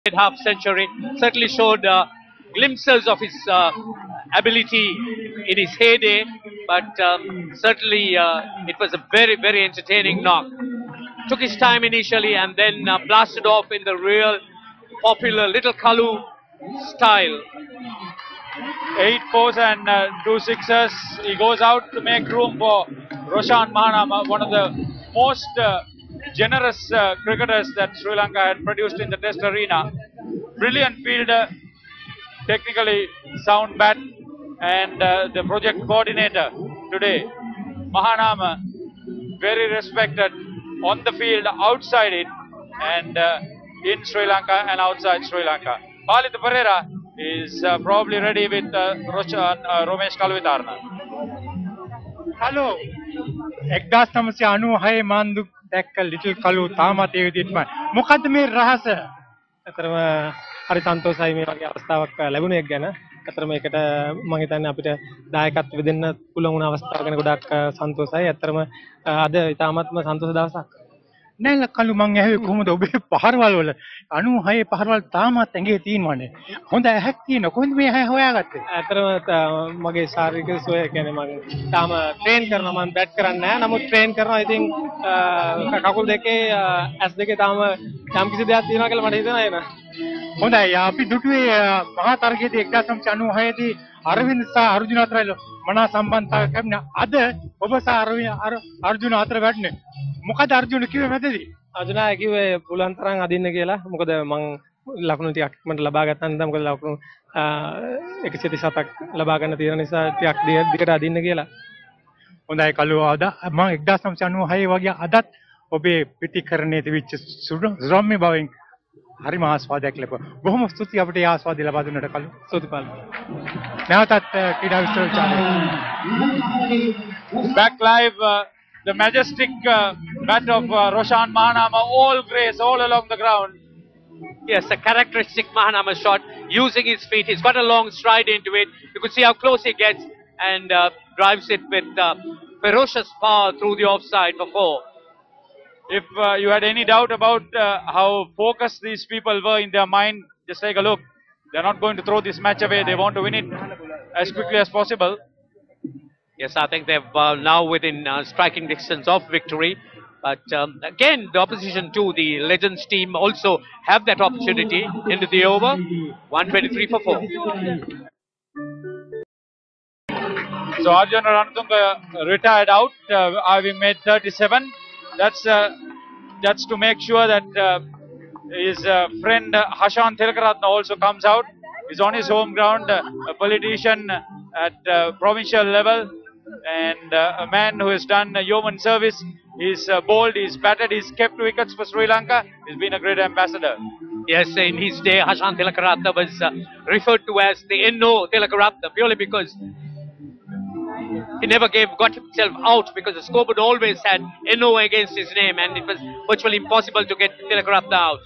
half century. Certainly showed glimpses of his ability in his heyday, but certainly it was a very entertaining knock. Took his time initially and then blasted off in the real popular Little Kalu style. 8 fours and 2 6s. He goes out to make room for Roshan Mahanama, one of the most generous cricketers that Sri Lanka had produced in the Test arena. Brilliant fielder, technically sound bat, and the project coordinator today. Mahanama, very respected on the field, outside it, and in Sri Lanka and outside Sri Lanka. Khalid Pereira is probably ready with Romesh Kalwitarna. Hello. 1996 මාන්දු දැක්ක little කලු තාමත් ඒ විදිහටම මොකද්ද මේ රහස? අතරම හරි සන්තෝෂයි මේ වගේ අවස්ථාවක් ලැබුණ එක ගැන. අතරම ඒකට මම හිතන්නේ අපිට දායකත්ව දෙන්න පුළුවන් වුණ අවස්ථාව ගැන ගොඩක් සන්තෝෂයි. අතරම අද ඉතාමත්ම සන්තෝෂ දවසක්. නෑ කලු මං ඇහුවේ කොහොමද ඔබේ පහරවල් වල 96 පහරවල් තාමත් ඇඟේ තියෙනවනේ. හොඳ ඇහක් තියෙන. කොහොමද මේ ඇහ හොයාගත්තේ? අතරම මගේ ශාරීරික සෝය කියන්නේ මම තාම ට්‍රේන් කරනවා මම බැට් කරන්නේ නෑ. නමුත් ට්‍රේන් කරනවා. ඉතින් කකුල් දෙකේ ඇස් දෙකේ තාම යම් කිසි දෙයක් තියෙනවා කියලා මට හිතෙනවා එන. හොඳයි අපි දුටුවේ මහා තරගයේදී 1996 දී අරවින්ද සහ අර්ජුන අතර මනා සම්බන්ධතාවයක් ලැබුණා. අද ඔබ සහ අර්ජුන අතර වැටුනේ. මොකද අර්ජුන කිව්වේ මැදදී? අර්ජුන කිව්වේ පුළුවන් තරම් අදින්න කියලා. මොකද මං ලකුණු ටිකක් මට ලබා ගත්තා නේද? මොකද ලකුණු 137ක් ලබා ගන්න තියෙන නිසා ටිකක් දිගට අදින්න කියලා. හොඳයි කලුව අද මම 1996 වගේ අදත් ඔබේ පිටිකරණයේ තිබිච්ච සුරම්‍ය බවෙන් හරිම ආස්වාදයක් ලැබුවා. බොහොම ස්තුතියි අපිට ඒ ආස්වාදය ලබා දුන්නට කලු. ස්තුතිපල්. නැවතත් ක්‍රීඩා විශ්වවිද්‍යාලය. Back live, the majestic bat of Roshan Mahanama, all grace all along the ground. Yes, a characteristic Mahanama shot using his feet. He's got a long stride into it. You could see how close he gets and drives it with ferocious power through the offside for 4. If you had any doubt about how focused these people were in their mind, just take a look. They're not going to throw this match away. They want to win it as quickly as possible. Yes, I think they're now within striking distance of victory. But again, the opposition to the Legends team also have that opportunity into the over. 123 for 4. So Arjuna Ranatunga retired out, having made 37. That's to make sure that his friend Hashan Tilakaratna also comes out. He's on his home ground, a politician at provincial level, and a man who has done yeoman service. He's bowled, he's batted, he's kept wickets for Sri Lanka. He's been a great ambassador. Yes, in his day, Hashan Tilakaratna was referred to as the N.O. Tilakaratna purely because he never got himself out, because the scoreboard always had NO against his name and it was virtually impossible to get Tilakaratna out.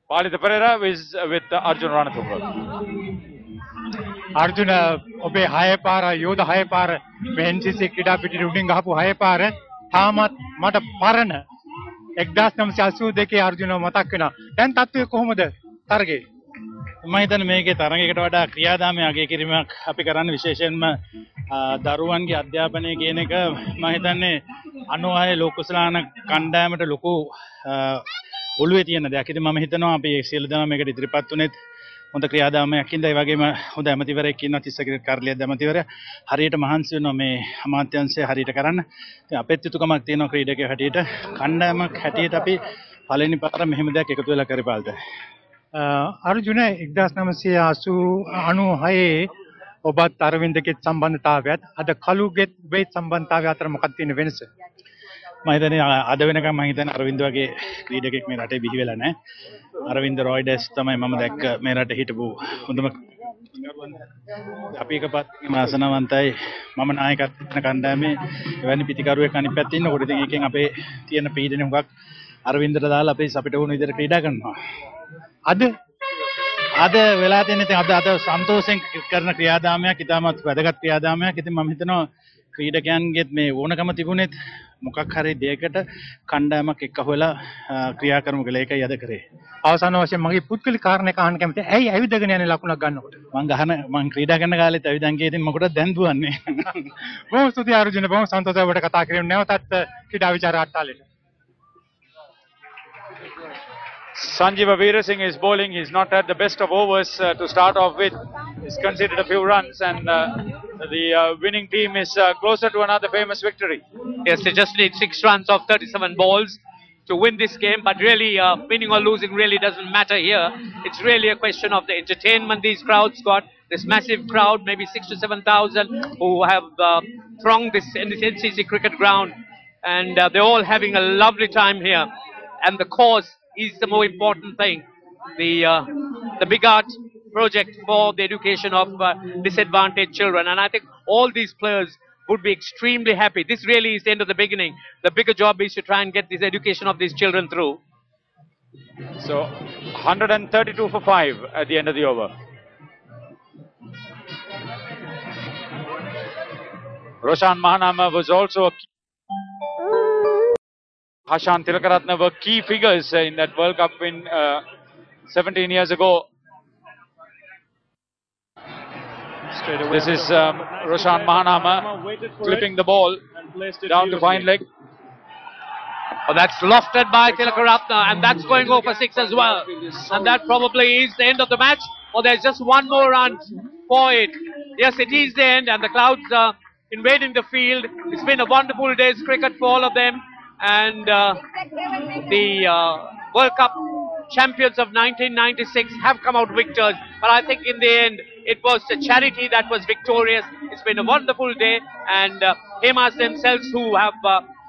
Khalid Pereira is with Arjuna Ranatunga. Arjuna ඔබේ 6 පාර යෝධ 6 පාර මේ NCC ක්‍රීඩා පිටියේ උඩින් ගහපු 6 පාර තාමත් මට පරණ 1982 අර්ජුන මතක් වෙනවා. දැන් තත්ත්වය කොහොමද තරගේ? මම හිතන්නේ මේකේ තරගයකට වඩා ක්‍රියාදාමයේ අගය කිරීමක් අපි කරන්නේ විශේෂයෙන්ම දරුවන්ගේ අධ්‍යාපනය කියන එක මම හිතන්නේ 96 ලෝකසලාන කණ්ඩායමට ලොකු ඔළුවේ තියෙන දෙයක්. ඉතින් මම හිතනවා අපි සියලු දෙනා මේකට ඉදිරිපත් වුණෙත් හොඳ ක්‍රියාදාමයක් ඉඳලා ඒ වගේම හොඳ ඇමතිවරයෙක් ඉන්නවා තිස්සගේ කාර්යාලයේ ඇමතිවරයා හරියට මහන්සි වෙනවා මේ අමාත්‍යාංශය හරියට කරන්න. ඉතින් අපෙත් යුතුකමක් තියෙනවා ක්‍රීඩකයෙක් හැටියට කණ්ඩායමක් හැටියට අපි පළවෙනි පාර මෙහෙම දෙයක් එකතු වෙලා කරපාල්ද. අර්ජුන 1996 ඔබත් අරවින්දගෙත් සම්බන්ධතාවයත් අද කලුගෙත් ඔබේ සම්බන්ධතාවය අතර මොකක්ද තියෙන වෙනස? මම හිතන්නේ අද වෙනකම් මම හිතන්නේ අරවින්ද වගේ ක්‍රීඩකෙක් මේ රටේ බිහි වෙලා නැහැ. අරවින්ද රොයිඩස් තමයි මම දැක්ක මේ රටේ හිටපු හොඳම අපි එකපත් මාසනවන්තයි මම නායකත්ව කණ්ඩායමේ එවැනි පිටිකරුවෙක් අනිත් පැත්තේ ඉන්නකොට ඉතින් ඒකෙන් අපේ තියෙන පීඩන හුඟක් අරවින්දට දාලා අපි අපිට වුණ විදිහට ක්‍රීඩා කරනවා. අද වෙලා තියෙන ඉතින් අද සන්තෝෂෙන් කරන ක්‍රියාදාමයක් ඉතාමත් වැදගත් ක්‍රියාදාමයක්. ඉතින් මම හිතනවා ක්‍රීඩකයන්ගෙත් මේ ඕනකම තිබුණෙත් මොකක් හරි දෙයකට කණ්ඩායමක් එක්ක හොයලා ක්‍රියා කරමු කියලා ඒකයි අද කරේ. අවසාන වශයෙන් මගේ පුද්ගලික කාරණයක් අහන්න කැමතියි. ඇයි ඇවිදගෙන යන්නේ ලකුණක් ගන්නකොට? මං ක්‍රීඩා කරන කාලෙත් ඇවිදන් ගියේ ඉතින් මොකටද දැන් දුවන්නේ. බොහොම ස්තුතියි අර්ජුන. බොහොම සන්තෝෂයි ඔබට කතා කිරීම නැවතත් ක්‍රීඩා විචාර අට්ටාලෙට. Sanjeeva Veerasinghe is bowling. He's not had the best of overs to start off with. He's conceded a few runs, and the winning team is closer to another famous victory. Yes, they just need 6 runs off 37 balls to win this game, but really winning or losing really doesn't matter here. It's really a question of the entertainment these crowds got. This massive crowd, maybe 6 to 7,000, who have thronged this NCC cricket ground, and they're all having a lovely time here. And the cause is the more important thing. The Big Art project for the education of disadvantaged children, and I think all these players would be extremely happy. This really is the end of the beginning. The bigger job is to try and get this education of these children through. So 132 for 5 at the end of the over. Roshan Mahanama was also a Hashan Tilakaratne were key figures in that World Cup win 17 years ago. This is Roshan Mahanama clipping the ball down to fine leg. Oh, that's lofted by Tilakaratne, and that's going over 6 as well. And that probably is the end of the match, or there's just one more run for it. Yes, it is the end, and the clouds are invading the field. It's been a wonderful day's cricket for all of them. And the World Cup champions of 1996 have come out victors. But I think in the end, it was the charity that was victorious. It's been a wonderful day, and Hemas themselves, who have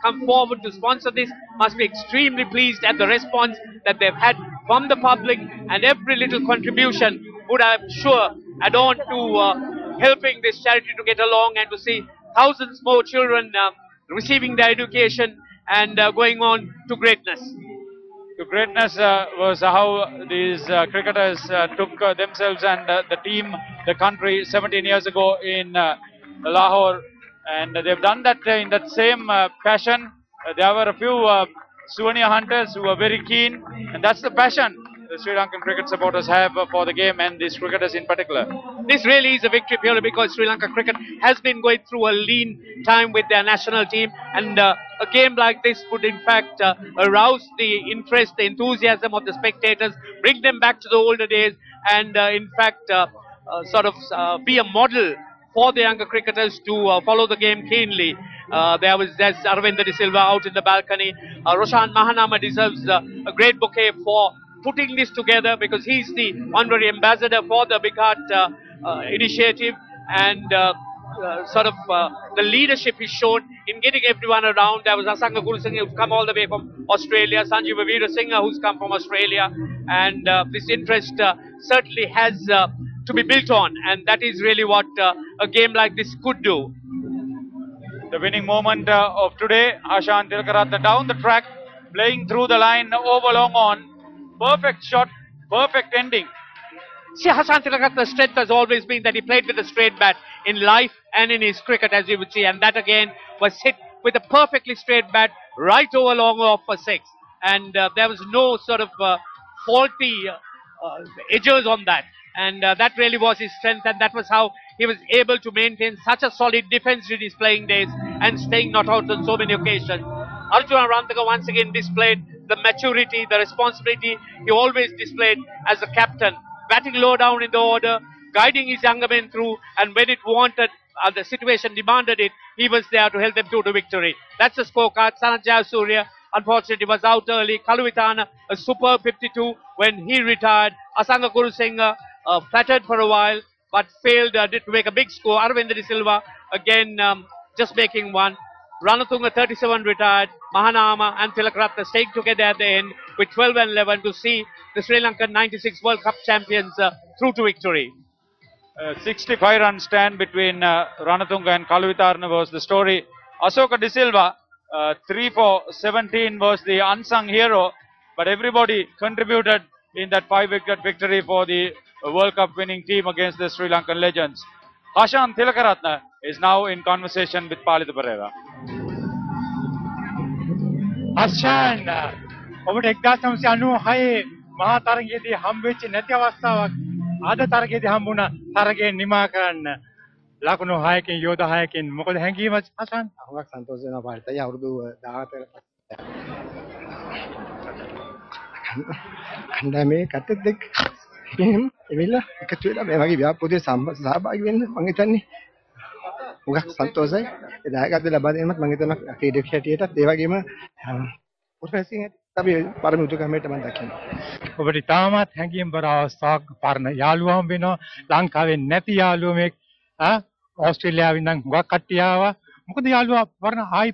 come forward to sponsor this, must be extremely pleased at the response that they've had from the public, and every little contribution would, I'm sure, add on to helping this charity to get along and to see thousands more children receiving their education and going on to greatness. To greatness was how these cricketers took themselves and the team, the country 17 years ago in Lahore, and they've done that in that same passion. There were a few souvenir hunters who were very keen, and that's the passion the Sri Lankan cricket supporters have for the game, and these cricketers in particular. This really is a victory purely because Sri Lanka cricket has been going through a lean time with their national team, and a game like this would in fact arouse the interest, the enthusiasm of the spectators, bring them back to the older days, and in fact be a model for the younger cricketers to follow the game keenly. There's Aravinda De Silva out in the balcony. Roshan Mahanama deserves a great bouquet for putting this together, because he's the honorary ambassador for the Big Heart initiative, and the leadership is shown in getting everyone around. There was Asanga Gurusinghe, who's come all the way from Australia, Sanjeeva Veerasinghe, who's come from Australia, and this interest certainly has to be built on, and that is really what a game like this could do. The winning moment of today, Hashan Tilakaratne down the track, playing through the line over long on. Perfect shot, perfect ending. See, Hashan Tilakaratne's strength has always been that he played with a straight bat in life and in his cricket, as you would see, and that again was hit with a perfectly straight bat right over long off for 6. And there was no sort of faulty edges on that. And that really was his strength, and that was how he was able to maintain such a solid defense in his playing days and staying not out on so many occasions. Arjuna Ranthaga once again displayed the maturity, the responsibility he always displayed as a captain, batting low down in the order, guiding his younger men through, and when it wanted, the situation demanded it, he was there to help them to victory. That's the scorecard. Sanat Jayasuriya, unfortunately, was out early. Kaluvithana, a superb 52 when he retired. Asanga Gurusinghe flattered for a while, but failed to make a big score. Aravinda De Silva, again, just making one. Ranatunga 37 retired, Mahanama and Tilakaratne staying together at the end with 12 and 11 to see the Sri Lankan 96 World Cup champions through to victory. 65 run stand between Ranatunga and Kaluvithana was the story. Asoka De Silva, 3 for 17 was the unsung hero, but everybody contributed in that 5-wicket victory for the World Cup winning team against the Sri Lankan legends. Hashan Tilakaratne is now in conversation with Palitha Perera. අෂාන් ඔබට 1996 මහා තරගයේදී හම්බෙච්ච නැති අවස්ථාවක් අද තරගයේදී හම්බුණා. තරගය නිමා කරන්න ලකුණු 6කින් යෝධ 6කින් මොකද හැංගීම අෂාන්? හුඟක් සන්තෝෂ වෙනවා පාරිතයි අවුරුදු 17 කණ්ඩායමේ කට්ටියත් එක්ක එහෙම එවිලා එකතු වෙලා මේ වගේ ව්‍යාපෘතියේ සහභාගී වෙන්න මම හිතන්නේ හුඟක් සන්තෝෂයි. ඒ දායකත්වය ලබා දෙන්නත් මම හිතනවා ක්‍රීඩක හැටියටත් ඒ වගේම ප්‍රොෆෙසින් අපි පරම යුතුයකමට මම දකිනවා. ඔබට තාමත් හැංගීම් බර අවස්ථාවක් පරණ යාළුවා හම්බ වෙනවා. ලංකාවේ නැති යාළුවෝ මේ ඕස්ට්‍රේලියාවෙන් නම් හුඟක් කට්ටිය ආවා. මොකද යාළුවා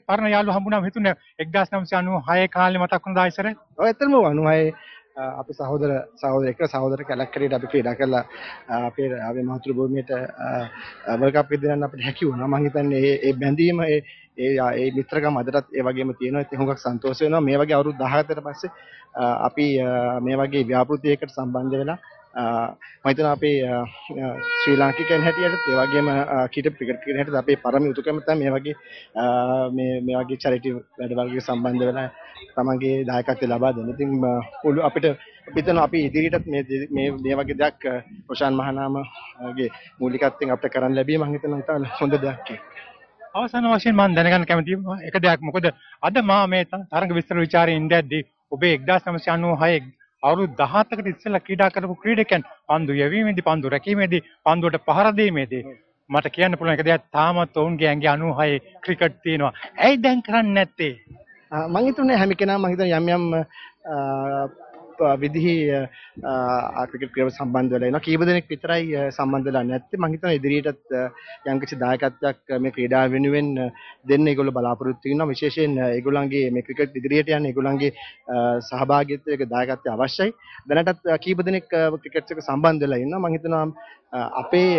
පරණ යාළුවා හම්බුනාම හිතුනේ 1996 කාලේ මතක් වුණා ඉස්සර. ඔය ඇත්තටම 96 අපි සහෝදර කැලක් කරේට අපි ක්‍රීඩා කළා අපේ මාතෘ භූමියට වර්ල්ඩ් කප් එක දෙන්න අපිට හැකි වුණා. මම හිතන්නේ ඒ බැඳීම ඒ මිත්‍රකම අදටත් ඒ වගේම තියෙනවා. ඒත් හුඟක් සන්තෝෂ වෙනවා. මේ වගේ අවුරුදු 17කට පස්සේ අපි මේ වගේ ව්‍යාපෘතියකට සම්බන්ධ වෙලා මම හිතනවා අපේ ශ්‍රී ලාංකිකයන් හැටියට ඒ වගේම ක්‍රිකට් හැටියට අපේ පරම යුතුයකම තමයි මේ වගේ මේ වගේ චැරිටි වැඩවලට සම්බන්ධ වෙලා තමන්ගේ දායකත්වය ලබා දෙන්න. ඉතින් අපිට හිතනවා අපි ඉදිරියටත් මේ වගේ දෙයක් රොෂාන් මහනාමගේ මූලිකත්වයෙන් අපිට කරන්න ලැබීම මම හිතනවා ඉතාල හොඳ දෙයක් කියලා. අවසාන වශයෙන් මම දැනගන්න කැමතියි එක දෙයක්. මොකද අද මා මේ තරඟ විස්තර ਵਿਚාරයේ ඉඳද්දී ඔබේ 1996 අවුරුදු 17කට ඉස්සෙල්ලා ක්‍රීඩා කරපු ක්‍රීඩකයන් පන්දු යැවීමේදී පන්දු රැකීමේදී පන්දුවට පහර දීමේදී මට කියන්න පුළුවන් එක දෙයක් තාමත් ඔවුන්ගේ ඇඟේ 96 ක්‍රිකට් තියෙනවා. ඇයි දැන් කරන්නේ නැත්තේ? මම හිතන්නේ හැම කෙනාම මම හිතන්නේ යම් විදිහේ ක්‍රිකට් ක්‍රීඩාවට සම්බන්ධ වෙලා ඉනවා. කීප දෙනෙක් විතරයි සම්බන්ධ වෙලා නැත්තේ. මම හිතනවා ඉදිරියටත් යම්කිසි දායකත්වයක් මේ ක්‍රීඩාව වෙනුවෙන් දෙන්න ඒගොල්ලෝ බලාපොරොත්තු වෙනවා. විශේෂයෙන් ඒගොල්ලන්ගේ මේ ක්‍රිකට් ඉදිරියට යන ඒගොල්ලන්ගේ සහභාගීත්වයක දායකත්වය අවශ්‍යයි. දැනටත් කීප දෙනෙක් ක්‍රිකට් එක සම්බන්ධ වෙලා ඉන්නවා. මම හිතනවා අපේ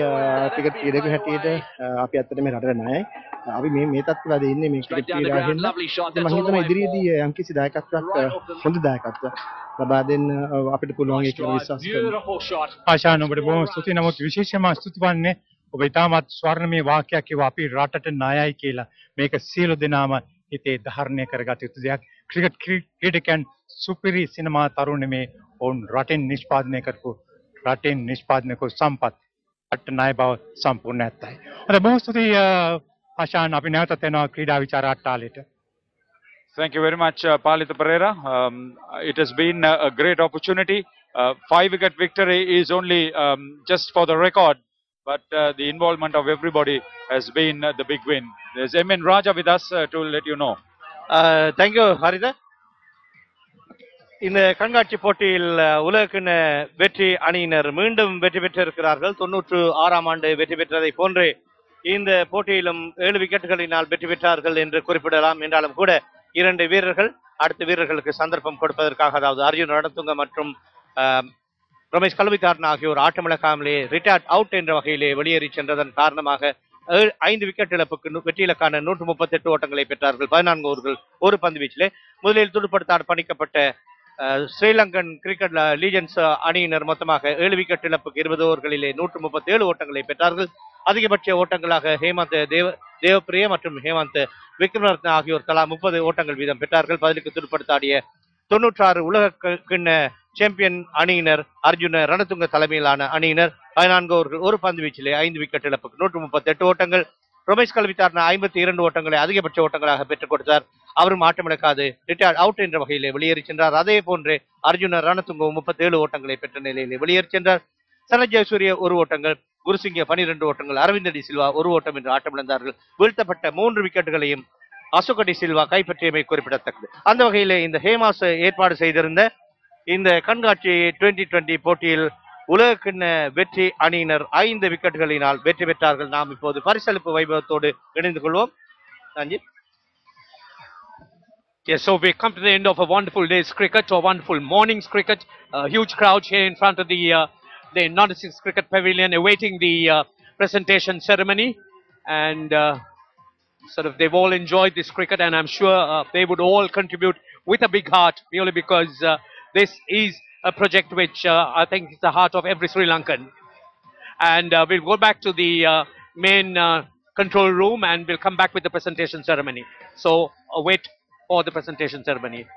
ක්‍රිකට් ක්‍රීඩකයෝ හැටියට අපි ඇත්තට මේ රටේ ණයයි. අපි මේ තත්ත්වවල ඉන්නේ මේ ක්‍රිකට් ක්‍රීඩාවෙන්. මම හිතනවා ඉදිරියේදී යම්කිසි දායකත්වයක් හොඳ දායකත්වයක් ලබා දෙන්න අපිට පුළුවන් කියලා විශ්වාස කරනවා. ආශාන් ඔබට බොහොම ස්තුතියි. නමුත් විශේෂයෙන්ම ස්තුති වන්නේ ඔබ ඉතාමත් ස්වර්ණමය වාක්‍යයක් කිව්වා අපි රටට ණයයි කියලා. මේක සියලු දෙනාම හිතේ ධාරණය කරගත යුතු දෙයක්. ක්‍රිකට් ක්‍රීඩකයන් සුපිරි සිනමා තරුණමේ ඔවුන් රටෙන් නිෂ්පාදනය කරපු සම්පත් රට ණය බව සම්පූර්ණ නැත්තයි. හොඳයි බොහොම ස්තුතියි ආශාන් අපි නැවතත් එනවා ක්‍රීඩා විචාර අට්ටාලයට. Thank you very much, Palita Pereira. It has been a great opportunity. 5-wicket victory is only just for the record, but the involvement of everybody has been the big win. There's M.N. Raja with us to let you know. Thank you, Harita. இந்த கண்காட்சி போட்டியில் உலகக்கிண வெற்றி அணியினர் மீண்டும் வெற்றி பெற்றிருக்கிறார்கள். 96ஆம் ஆண்டு வெற்றி பெற்றதை போன்றே இந்த போட்டியிலும் 7 விக்கெட்டுகளினால் வெற்றி பெற்றார்கள் என்று குறிப்பிடலாம். என்றாலும் கூட 2 வீரர்கள் அடுத்த வீரர்களுக்கு சந்தர்ப்பம் கொடுப்பதற்காக, அதாவது அர்ஜுன் ரணதுங்க மற்றும் ரமேஷ் கல்விக்காரன் ஆகியோர் ஆட்டமிழக்காமலே ரிட்டையர்ட் அவுட் என்ற வகையிலே வெளியேறி சென்றதன் காரணமாக 5 விக்கெட் இழப்புக்கு வெற்றி இலக்கான 138 ஓட்டங்களை பெற்றார்கள். 14 ஓவர்கள் ஒரு பந்து வீச்சிலே. முதலில் துடுப்படுத்த அர்ப்பணிக்கப்பட்ட ஸ்ரீலங்கன் கிரிக்கெட் லீஜன்ஸ் அணியினர் மொத்தமாக 7 விக்கெட் இழப்புக்கு 20 ஓவர்களிலே 137 ஓட்டங்களை பெற்றார்கள். அதிகபட்ச ஓட்டங்களாக ஹேமந்த் தேவப்பிரிய மற்றும் ஹேமந்த் விக்ரமரத்ன ஆகியோர் தலா 30 ஓட்டங்கள் வீதம் பெற்றார்கள். பதிலுக்கு துடுப்படுத்தாடிய 96 உலக கிண்ண சாம்பியன் அணியினர் அர்ஜுன ரணதுங்க தலைமையிலான அணியினர் 14 ஓவர்கள் ஒரு பந்து வீச்சிலே 5 விக்கெட் இழப்புக்கு 138 ஓட்டங்கள். ரமேஷ் கல்வித்தாரன 52 ஓட்டங்களை அதிகபட்ச ஓட்டங்களாக பெற்றுக் கொடுத்தார். அவரும் ஆட்டமிழக்காது ரிட்டையர்ட் அவுட் என்ற வகையிலே வெளியேறி சென்றார். அதே போன்று அர்ஜுன ரணதுங்கவும் 37 ஓட்டங்களை பெற்ற நிலையிலே வெளியேறி சென்றார். சனத் ஜெயசூரிய 1 ஓட்டங்கள், குருசிங்க 12 ஓட்டங்கள், அரவிந்த் டி சில்வா 1 ஓட்டம் என்று ஆட்டமிழந்தார்கள். வீழ்த்தப்பட்ட 3 விக்கெட்டுகளையும் அசோக் டி சில்வா கைப்பற்றியமை குறிப்பிடத்தக்கது. அந்த வகையிலே இந்த ஹேமாஸ் ஏற்பாடு செய்திருந்த இந்த கண்காட்சி 2020 போட்டியில் உலகக்கிண்ண வெற்றி அணியினர் 5 விக்கெட்டுகளினால் வெற்றி பெற்றார்கள். நாம் இப்போது பரிசளிப்பு வைபவத்தோடு இணைந்து கொள்வோம். நன்றி. Yes, so we come to the end of a wonderful day's cricket, or wonderful morning's cricket. A huge crowd here in front of the 96 Cricket Pavilion awaiting the presentation ceremony, and sort of they've all enjoyed this cricket, and I'm sure they would all contribute with a big heart, purely because this is a project which I think is the heart of every Sri Lankan. And we'll go back to the main control room, and we'll come back with the presentation ceremony. So wait for the presentation ceremony.